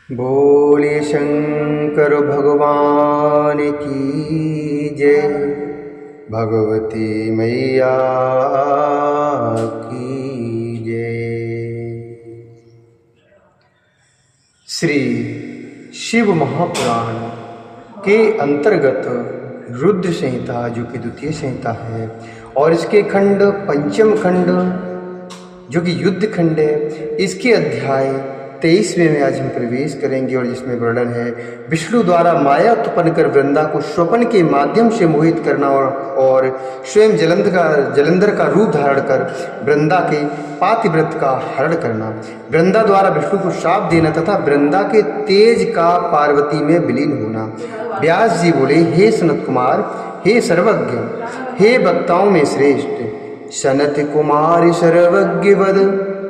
बोले शंकर भगवान की जय, भगवती मैया की जय। श्री शिव महापुराण के अंतर्गत रुद्र संहिता, जो कि द्वितीय संहिता है, और इसके खंड पंचम खंड जो कि युद्ध खंड है, इसके अध्याय 23वें में आज हम प्रवेश करेंगे, और जिसमें वर्णन है विष्णु द्वारा माया उत्पन्न कर वृंदा को स्वप्न के माध्यम से मोहित करना और स्वयं जलंधर का रूप धारण कर वृंदा के पातिव्रत का हरण करना, वृंदा द्वारा विष्णु को श्राप देना तथा वृंदा के तेज का पार्वती में विलीन होना। व्यास जी बोले, हे सनत कुमार, हे सर्वज्ञ, हे वक्ताओं में श्रेष्ठ, सनत कुमार सर्वज्ञ वद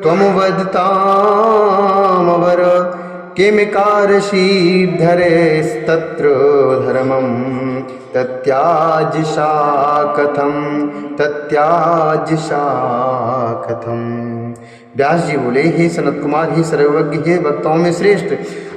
त्वम वदतामवर, किमिकारशी धरेस्तत्र धर्मं तत्याज्यसा कथम। व्यास जी बोले, हे सनत कुमार, हे सर्वज्ञ, हे वक्ताओं में श्रेष्ठ,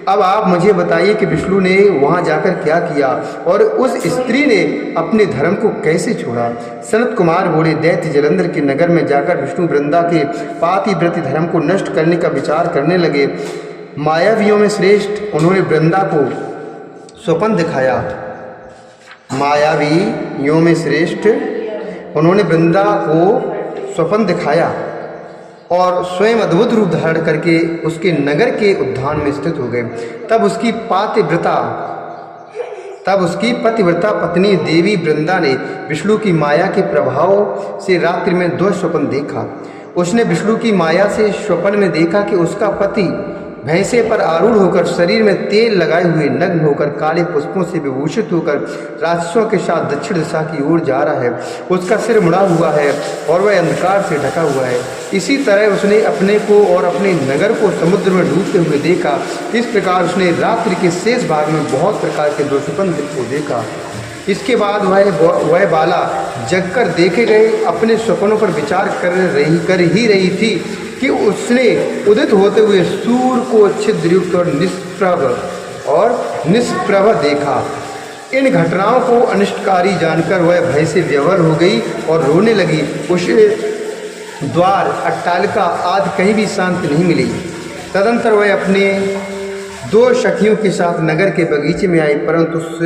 अब आप मुझे बताइए कि विष्णु ने वहाँ जाकर क्या किया और उस स्त्री ने अपने धर्म को कैसे छोड़ा। सनत कुमार बोले, दैत्य जलंधर के नगर में जाकर विष्णु वृंदा के पातिव्रती धर्म को नष्ट करने का विचार करने लगे। मायावियों में श्रेष्ठ उन्होंने वृंदा को स्वप्न दिखाया। मायावियों में श्रेष्ठ उन्होंने वृंदा को स्वप्न दिखाया और स्वयं अद्भुत रूप धारण करके उसके नगर के उद्यान में स्थित हो गए। तब उसकी पतिव्रता पत्नी देवी वृंदा ने विष्णु की माया के प्रभाव से रात्रि में 2 स्वप्न देखा। उसने विष्णु की माया से स्वप्न में देखा कि उसका पति भैंसे पर आरूढ़ होकर शरीर में तेल लगाए हुए नग्न होकर काले पुष्पों से विभूषित होकर राक्षसों के साथ दक्षिण दिशा की ओर जा रहा है। उसका सिर मुड़ा हुआ है और वह अंधकार से ढका हुआ है। इसी तरह उसने अपने को और अपने नगर को समुद्र में डूबते हुए देखा। इस प्रकार उसने रात्रि के शेष भाग में बहुत प्रकार के 2 स्वप्न को देखा। इसके बाद वह बाला जगकर देखे गए अपने स्वप्नों पर विचार कर ही रही थी कि उसने उदित होते हुए सूर्य को छिद्रयुक्त और निष्प्रभ देखा। इन घटनाओं को अनिष्टकारी जानकर वह भय से विह्वल हो गई और रोने लगी। उसे द्वार, अट्टालिका आदि कहीं भी शांति नहीं मिली। तदंतर वह अपने 2 सखियों के साथ नगर के बगीचे में आई, परंतु उस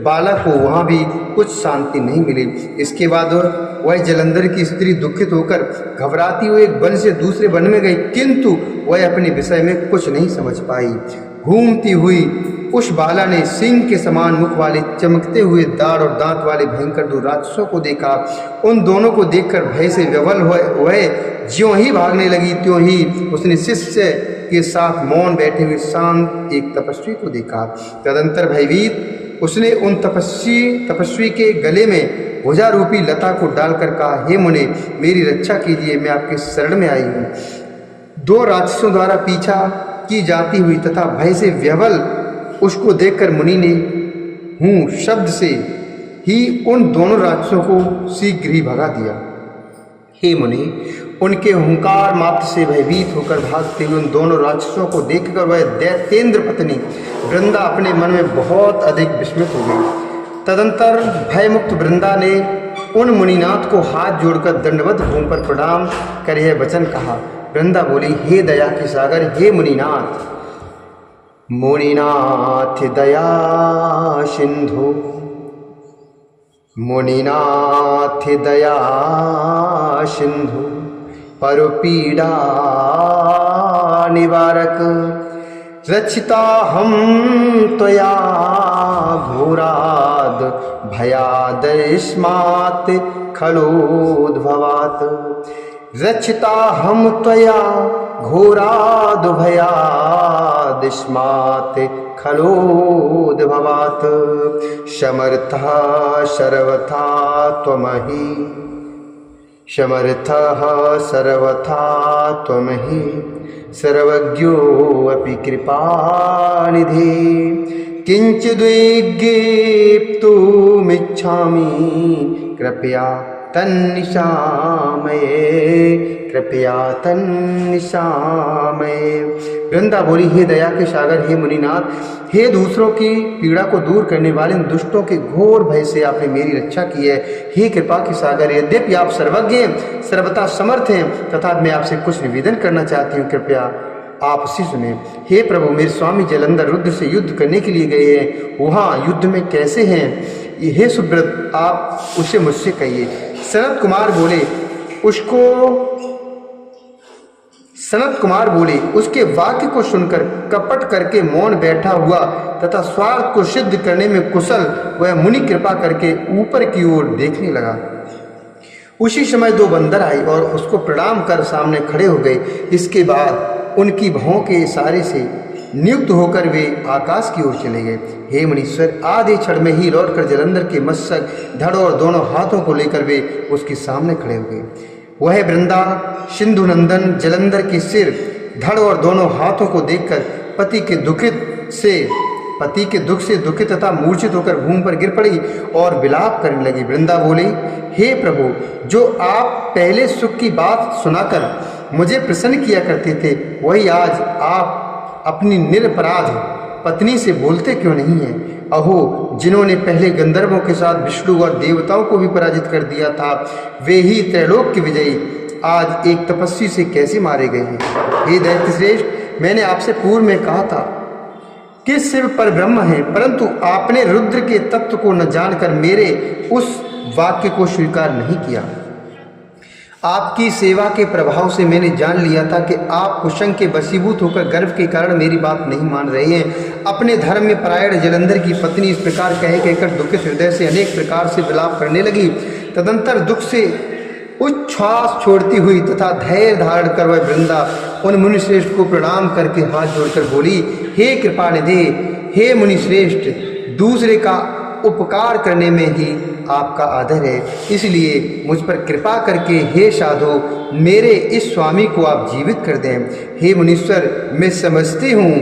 बालक को वहाँ भी कुछ शांति नहीं मिली। इसके बाद वह जलंधर की स्त्री दुखित होकर घबराती हुई एक वन से दूसरे वन में गई, किंतु वह अपने विषय में कुछ नहीं समझ पाई। घूमती हुई उस बाला ने सिंह के समान मुख वाले चमकते हुए दाढ़ और दांत वाले भयंकर 2 राक्षसों को देखा। उन दोनों को देखकर भय से विह्वल वह ज्यों ही भागने लगी त्यों ही उसने शिष्य के साथ मौन बैठे हुए शांत एक तपस्वी को देखा। तदंतर भयभीत उसने उन तपस्वी के गले में भुजा रूपी लता को डालकर कहा, हे मुने, मेरी रक्षा कीजिए, मैं आपके शरण में आई हूँ। 2 राक्षसों द्वारा पीछा की जाती हुई तथा भय से विह्वल उसको देखकर मुनि ने हूँ शब्द से ही उन दोनों राक्षसों को शीघ्र ही भगा दिया। हे मुनि, उनके हुंकार मात्र से भयभीत होकर भागते हुए उन दोनों राक्षसों को देखकर वह दैत्येंद्र पत्नी वृंदा अपने मन में बहुत अधिक विस्मित हो गई। तदंतर भयमुक्त वृंदा ने उन मुनिनाथ को हाथ जोड़कर दंडवत भूमि पर प्रणाम कर यह वचन कहा। वृंदा बोली, हे दया के सागर, हे मुनिनाथ, मुनिनाथ दया सिंधु, मुनिनाथ दया सिंधु, परुपीड़ा निवारक, रक्षिता हम त्वया घोराद भयादस्मात् खलोद्भवात्, रक्षिता हम त्वया घोराद भयादस्मात् खलोद्भवात्, समर्थः सर्वथा त्वमहि, समर्थः सर्वथा त्वमहि, सर्वज्ञोऽपि कृपानिधि, किंचिद्विज्ञप्तुमिच्छामि कृपया तन्निशामये, कृपया तन्निशामये। वृंदा बोली, हे दया के सागर, हे मुनिनाथ, हे दूसरों की पीड़ा को दूर करने वाले इन दुष्टों के घोर भय से आपने मेरी रक्षा की है। हे कृपा के सागर, यद्यपि आप सर्वज्ञ हैं, सर्वथा समर्थ हैं, तथा मैं आपसे कुछ निवेदन करना चाहती हूँ, कृपया आप उसी सुने। हे प्रभु, मेरे स्वामी जलंधर रुद्र से युद्ध करने के लिए गए हैं, वहाँ युद्ध में कैसे हैं? हे सुब्रत, आप उसे मुझसे कहिए। सनत कुमार बोले, उसके वाक्य को सुनकर कपट करके मौन बैठा हुआ तथा स्वार्थ को सिद्ध करने में कुशल वह मुनि कृपा करके ऊपर की ओर देखने लगा। उसी समय दो बंदर आए और उसको प्रणाम कर सामने खड़े हो गए। इसके बाद उनकी भौं के इशारे से नियुक्त होकर वे आकाश की ओर चले गए। हे मुनीश्वर, आधे क्षण में ही लौटकर जलंधर के मस्तक, धड़ और दोनों हाथों को लेकर वे उसके सामने खड़े हो गए। वह वृंदा सिंधु नंदन जलंधर के सिर, धड़ और दोनों हाथों को देखकर पति के दुख से दुखित तथा मूर्छित होकर भूमि पर गिर पड़ी और विलाप करने लगी। वृंदा बोली, हे प्रभु, जो आप पहले सुख की बात सुनाकर मुझे प्रसन्न किया करते थे, वही आज आप अपनी निरपराध पत्नी से बोलते क्यों नहीं हैं? अहो, जिन्होंने पहले गंधर्वों के साथ विष्णु और देवताओं को भी पराजित कर दिया था, वे ही त्रैलोक के विजयी आज एक तपस्वी से कैसे मारे गए हैं? हे दैत्य श्रेष्ठ, मैंने आपसे पूर्व में कहा था कि शिव पर ब्रह्म है, परंतु आपने रुद्र के तत्व को न जानकर मेरे उस वाक्य को स्वीकार नहीं किया। आपकी सेवा के प्रभाव से मैंने जान लिया था कि आप कुशंग के वशीभूत होकर गर्व के कारण मेरी बात नहीं मान रहे हैं। अपने धर्म में परायण जलंधर की पत्नी इस प्रकार कहकर दुखित हृदय से अनेक प्रकार से विलाप करने लगी। तदंतर दुख से उच्छ्वास छोड़ती हुई तथा धैर्य धारण कर वह वृंदा उन मुनिश्रेष्ठ को प्रणाम करके हाथ जोड़कर बोली, हे कृपानिधि, हे मुनिश्रेष्ठ, दूसरे का उपकार करने में ही आपका आदर है, इसलिए मुझ पर कृपा करके हे साधु मेरे इस स्वामी को आप जीवित कर दें। हे मुनीश्वर, मैं समझती हूँ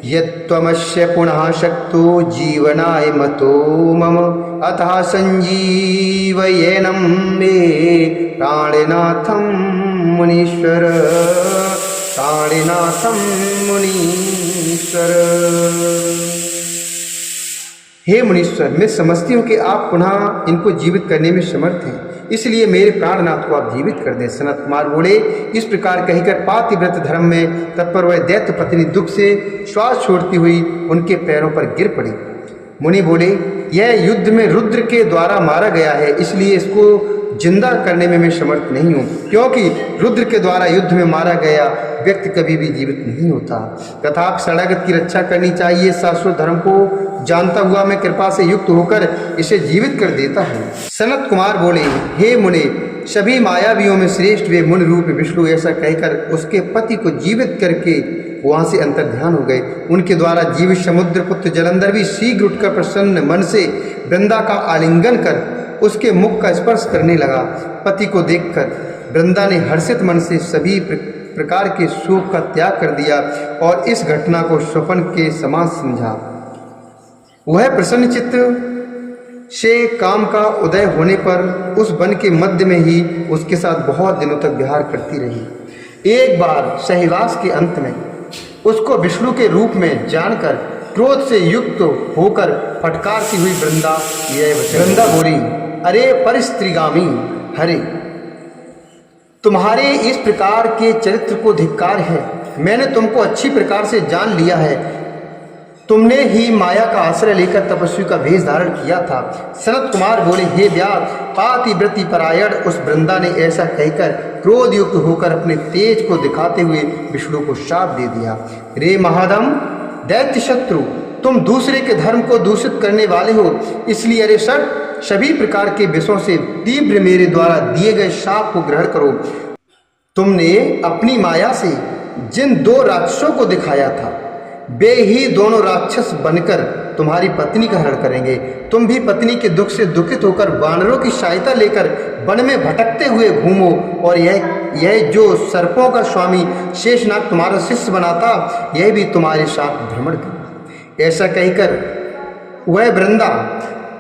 यत्त्वमस्य पुनः शक्तो जीवनाय मतो मम, अतः संजीवयेनं मे प्राणनाथं मुनीश्वर, प्राणनाथं मुनीश्वर। हे मुनीश्वर, मैं समझती हूँ कि आप पुनः इनको जीवित करने में समर्थ हैं, इसलिए मेरे प्राणनाथ को आप जीवित कर दें। सनत कुमार बोले, इस प्रकार कहकर पातिव्रत धर्म में तत्पर वह दैत्य पत्नी दुख से श्वास छोड़ती हुई उनके पैरों पर गिर पड़ी। मुनि बोले, यह युद्ध में रुद्र के द्वारा मारा गया है, इसलिए इसको जिंदा करने में मैं समर्थ नहीं हूँ, क्योंकि रुद्र के द्वारा युद्ध में मारा गया व्यक्ति कभी भी जीवित नहीं होता। तथा शरणागत की रक्षा करनी चाहिए। शाश्वत धर्म को जानता हुआ मैं कृपा से युक्त होकर इसे जीवित कर देता हूँ। सनत कुमार बोले, हे मुने, सभी मायावियों में श्रेष्ठ वे मुनि रूप विष्णु ऐसा कहकर उसके पति को जीवित करके वहां से अंतर ध्यान हो गए। उनके द्वारा जीवित समुद्र पुत्र जलंधर भी शीघ्र उठकर प्रसन्न मन से वृंदा का आलिंगन कर उसके मुख का स्पर्श करने लगा। पति को देखकर वृंदा ने हर्षित मन से सभी प्रकार के शोक का त्याग कर दिया और इस घटना को स्वप्न के समान समझा। वह प्रसन्न चित्त से काम का उदय होने पर उस वन के मध्य में ही उसके साथ बहुत दिनों तक विहार करती रही। एक बार सहवास के अंत में उसको विष्णु के रूप में जानकर क्रोध से युक्त होकर फटकारती हुई वृंदा बोली, अरे परिस्त्रीगामी हरे, तुम्हारे इस प्रकार के चरित्र को धिक्कार है। मैंने तुमको अच्छी प्रकार से जान लिया है। तुमने ही माया का आश्रय लेकर तपस्वी का वेश धारण किया था। सनत कुमार बोले, हे व्यास, पातिव्रति परायण उस वृंदा ने ऐसा कहकर क्रोध युक्त होकर अपने तेज को दिखाते हुए विष्णु को शाप दे दिया। रे महादम, दैत्य शत्रु, तुम दूसरे के धर्म को दूषित करने वाले हो, इसलिए अरे सभी प्रकार के विषयों से तीव्र मेरे द्वारा दिए गए शाप को ग्रहण करो। तुमने अपनी माया से जिन दो राक्षसों को दिखाया था, वे ही दोनों राक्षस बनकर तुम्हारी पत्नी का हरण करेंगे। तुम भी पत्नी के दुख से दुखित होकर वानरों की सहायता लेकर वन में भटकते हुए घूमो, और यह जो सर्पों का स्वामी शेषनाग तुम्हारा शिष्य बनाता, यह भी तुम्हारे साथ भ्रमण करे। ऐसा कहकर वह वृंदा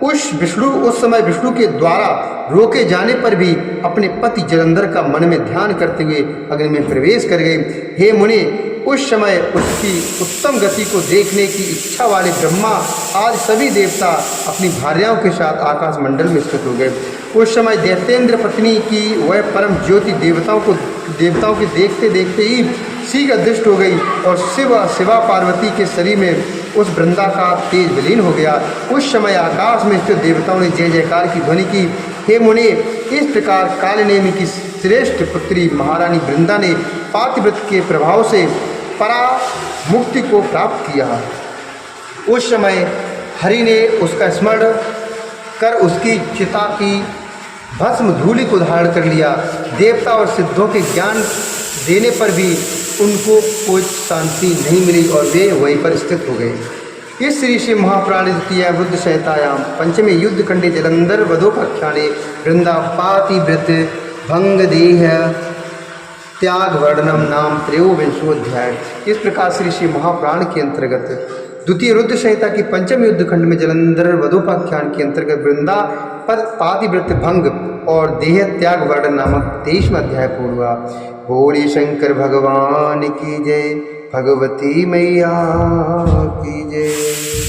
उस समय विष्णु के द्वारा रोके जाने पर भी अपने पति जलंधर का मन में ध्यान करते हुए अग्नि में प्रवेश कर गए। हे मुनि, उस समय उसकी उत्तम गति को देखने की इच्छा वाले ब्रह्मा आज सभी देवता अपनी भार्याओं के साथ आकाश मंडल में स्थित हो गए। उस समय दैत्येंद्र पत्नी की वह परम ज्योति देवताओं के देखते देखते ही शीघ्र अदृष्ट हो गई और शिवा पार्वती के शरीर में उस वृंदा का तेज विलीन हो गया। उस समय आकाश में स्थित देवताओं ने जय जयकार की ध्वनि की। हे मुनि, इस प्रकार कालनेमी की श्रेष्ठ पुत्री महारानी वृंदा ने पातिव्रत के प्रभाव से परा मुक्ति को प्राप्त किया। उस समय हरि ने उसका स्मरण कर उसकी चिता की भस्म धूलि को धारण कर लिया। देवता और सिद्धों के ज्ञान देने पर भी उनको कोई शांति नहीं मिली और वे वहीं पर स्थित हो गए। इस श्री श्री महापुराणे द्वितीय वृद्ध संहितायां पंचमे युद्ध खंडे जलंधर वधोपाख्याने वृंदा पातिव्रत भंग देह त्याग वर्णनम नाम त्रयोविंशोध्याय। इस प्रकार श्री श्री महापुराण के अंतर्गत द्वितीय रुद्र संहिता की पंचम युद्ध खंड में जलंधर वधोपाख्यान के अंतर्गत वृंदा पातिव्रत भंग और देह त्याग वर्णन नामक 23वां अध्याय पूर्ण हुआ। बोले शंकर भगवान की जय, भगवती मैया की जय।